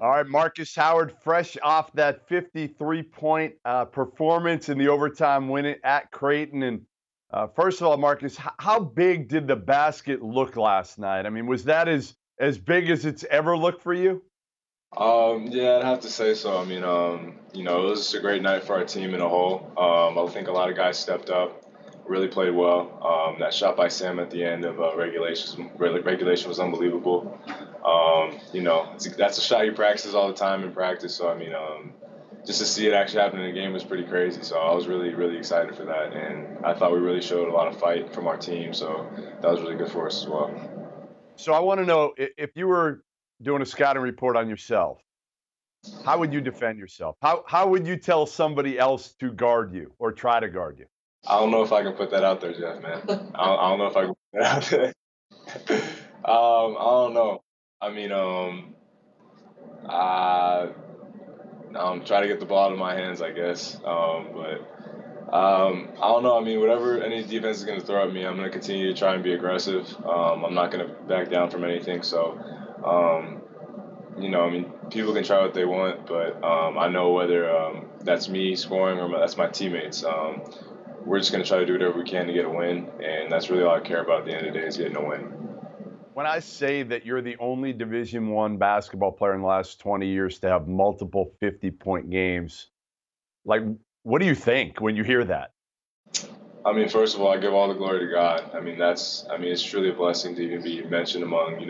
All right, Markus Howard, fresh off that 53-point performance in the overtime win at Creighton. And first of all, Marcus, how big did the basket look last night? I mean, was that as big as it's ever looked for you? Yeah, I'd have to say so. I mean, it was just a great night for our team in a whole. I think a lot of guys stepped up, really played well. That shot by Sam at the end of regulation was unbelievable. That's a shot he practices all the time in practice. So, just to see it actually happen in a game was pretty crazy. So I was really, really excited for that. And I thought we really showed a lot of fight from our team. So that was really good for us as well. So I want to know if you were doing a scouting report on yourself, how would you defend yourself? How would you tell somebody else to guard you or try to guard you? I don't know if I can put that out there, Jeff, man. I don't know if I can put that out there. I don't know. I mean, I try to get the ball out of my hands, I guess. But I don't know. I mean, whatever any defense is going to throw at me, I'm going to continue to try and be aggressive. I'm not going to back down from anything. So, people can try what they want, but I know whether that's me scoring or that's my teammates. We're just going to try to do whatever we can to get a win, and that's really all I care about at the end of the day is getting a win. When I say that you're the only Division One basketball player in the last 20 years to have multiple 50-point games, like, what do you think when you hear that? I mean, first of all, I give all the glory to God. It's truly a blessing to even be mentioned among,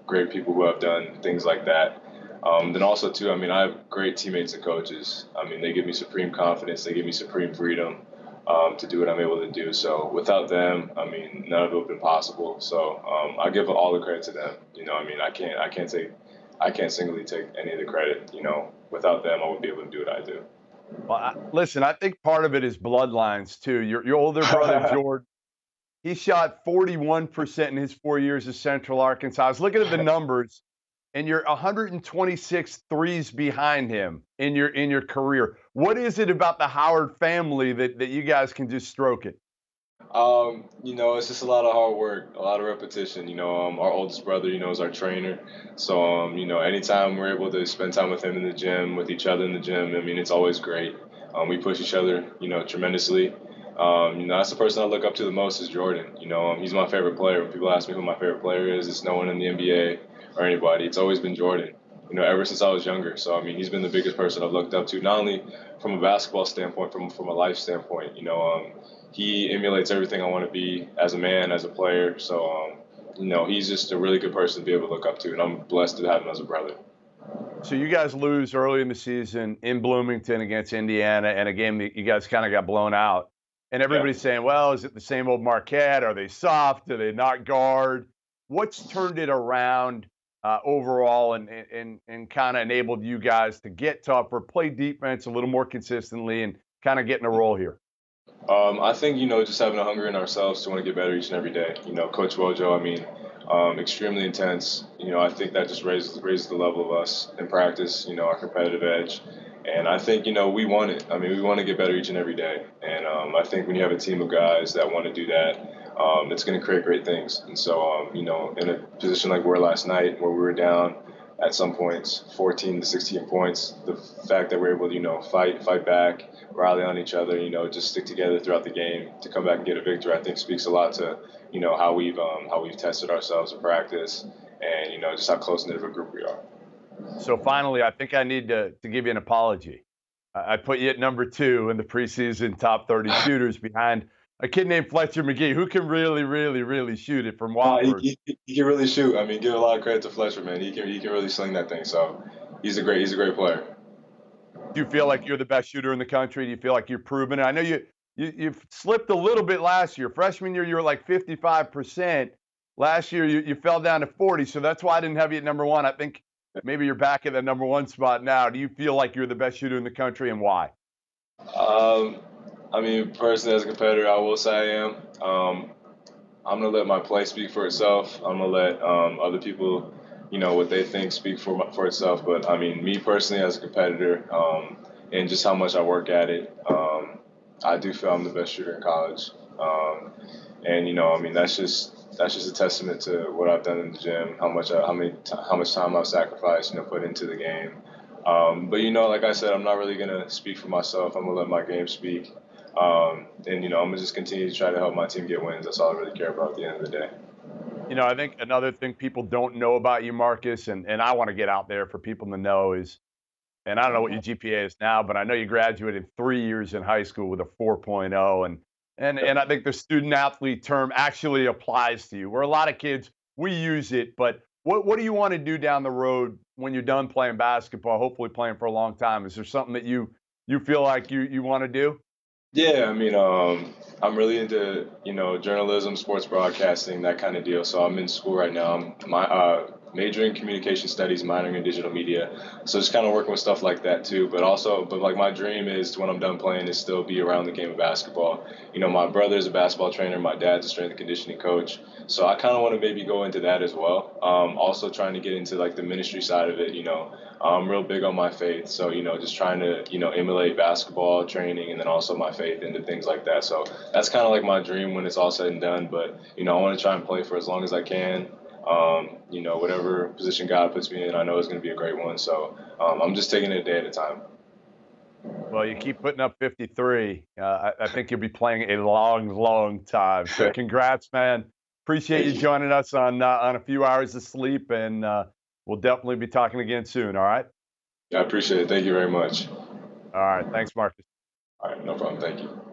great people who have done things like that. Then also, too, I have great teammates and coaches. They give me supreme confidence. They give me supreme freedom to do what I'm able to do. So without them, none of it would have been possible. So I give all the credit to them. I can't singly take any of the credit. Without them, I wouldn't be able to do what I do. Well, listen, I think part of it is bloodlines too. Your older brother Jordan, he shot 41% in his 4 years at Central Arkansas. I was looking at the numbers, and you're 126 threes behind him in your career. What is it about the Howard family that you guys can just stroke it? It's just a lot of hard work, a lot of repetition. Our oldest brother, is our trainer. So, anytime we're able to spend time with him in the gym, with each other in the gym, it's always great. We push each other, tremendously. That's the person I look up to the most is Jordan. He's my favorite player. When people ask me who my favorite player is, it's no one in the NBA or anybody. It's always been Jordan. Ever since I was younger. So, he's been the biggest person I've looked up to, not only from a basketball standpoint, from a life standpoint. He emulates everything I want to be as a man, as a player. So, he's just a really good person to be able to look up to, and I'm blessed to have him as a brother. So you guys lose early in the season in Bloomington against Indiana, and a game that you guys kind of got blown out. And Yeah. everybody's saying, well, is it the same old Marquette? Are they soft? Do they not guard? What's turned it around overall and kind of enabled you guys to get tougher, play defense a little more consistently, and kind of get in a roll here? I think, just having a hunger in ourselves to want to get better each and every day. Coach Wojo, extremely intense. I think that just raises the level of us in practice, our competitive edge. And I think, we want it. We want to get better each and every day. And I think when you have a team of guys that want to do that, it's going to create great things. And so, in a position like we were last night where we were down at some points, 14 to 16 points, the fact that we're able to, fight back, rally on each other, just stick together throughout the game to come back and get a victory, I think speaks a lot to, how we've tested ourselves in practice and, just how close-knit of a group we are. So finally, I think I need to give you an apology. I put you at number 2 in the preseason top 30 shooters behind a kid named Fletcher McGee, who can really, really, really shoot it from Wofford. He can really shoot. Give a lot of credit to Fletcher, man. He can really sling that thing. So he's a great player. Do you feel like you're the best shooter in the country? Do you feel like you're proven it? I know you've slipped a little bit last year. Freshman year, you were like 55%. Last year, you fell down to 40. So that's why I didn't have you at number 1. I think maybe you're back at the number 1 spot now. Do you feel like you're the best shooter in the country, and why? Personally, as a competitor, I will say I am. I'm going to let my play speak for itself. I'm going to let other people, what they think speak for itself. But, me personally as a competitor and just how much I work at it, I do feel I'm the best shooter in college. That's just that's just a testament to what I've done in the gym, how much time I've sacrificed, put into the game. But like I said, I'm not really gonna speak for myself. I'm gonna let my game speak, and I'm gonna just continue to try to help my team get wins. That's all I really care about at the end of the day. I think another thing people don't know about you, Marcus, and I want to get out there for people to know is, and I don't know what your GPA is now, but I know you graduated 3 years in high school with a 4.0, and I think the student athlete term actually applies to you. Where a lot of kids we use it, but what do you want to do down the road when you're done playing basketball? Hopefully, playing for a long time. Is there something that you feel like you want to do? Yeah, I mean, I'm really into, journalism, sports broadcasting, that kind of deal. So I'm in school right now. I'm majoring in communication studies, minoring in digital media. So just kind of working with stuff like that too. But like my dream is when I'm done playing is still be around the game of basketball. My brother's a basketball trainer. My dad's a strength and conditioning coach. So I kind of want to maybe go into that as well. Also trying to get into like the ministry side of it. I'm real big on my faith. So, just trying to, emulate basketball training and then also my faith into things like that. So that's kind of like my dream when it's all said and done. But, I want to try and play for as long as I can. Whatever position God puts me in, I know is going to be a great one. So I'm just taking it a day at a time. Well, you keep putting up 53. I think you'll be playing a long, long time. So, congrats, man. Appreciate you joining us on a few hours of sleep, and we'll definitely be talking again soon. All right. Yeah, I appreciate it. Thank you very much. All right. Thanks, Marcus. All right, no problem. Thank you.